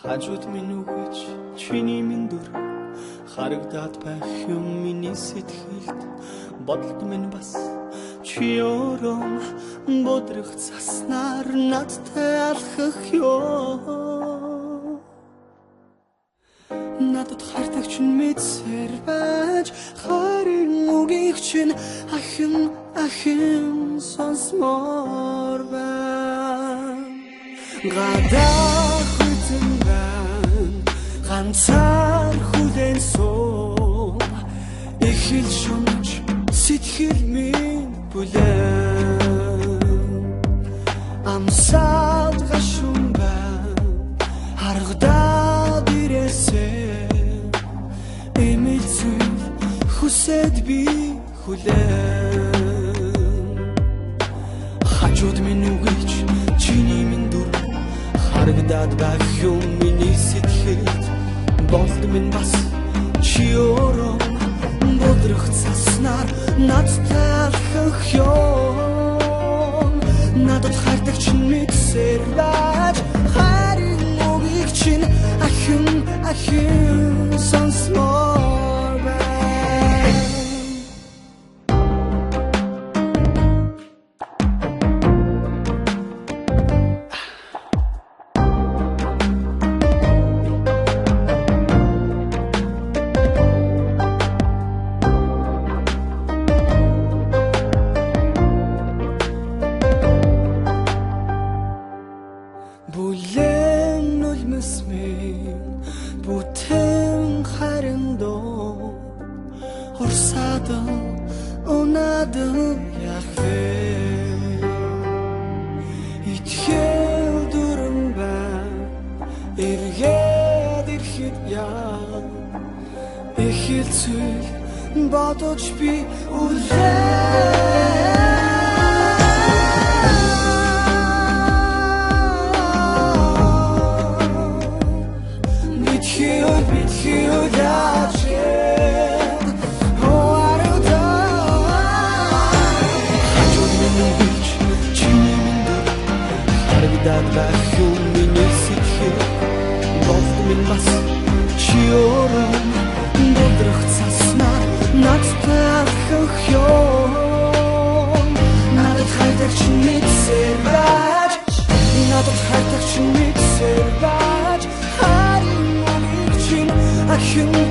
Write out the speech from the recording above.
хажууд минь үгэж чиний минь дүр харагдаад байх юм миний сэтгэлд бодолд минь бас чи өөрөө бодрох заснаар надтай алхах ёо надад хартагч мэдсээр байж харин үгийг чинь ахин сонсмоор байна гадаа хүзэн байна ганцаар хүлэн суу ихэл шунж сэтгэл минь бүлээн амсаад гашун байна харагдаад ирээсээ эмэлцэн хүсэд би хүлээн хажууд минь үгэж чиний минь дүр харагдаад байх юм миний сэтгэлд болд минь бас чи өөрөө бодрох заснаар надтай алхах ёо надад хартагч мэдсээр байж харин үгийг чинь ахин сонсмоор байна Бүлээн нулимс минь бүтэн харин доо орсаад унаад яхвэ итгэл дүрэн байна эргээд ирэхэд яа эхэлцэл бодож би үлээ байх юм миний сэтгэл болд минь бас чи өөрөө бодрох заснаар надтай алхах ёо надад хартагч мэдсээр байж харин үгийг чинь ахин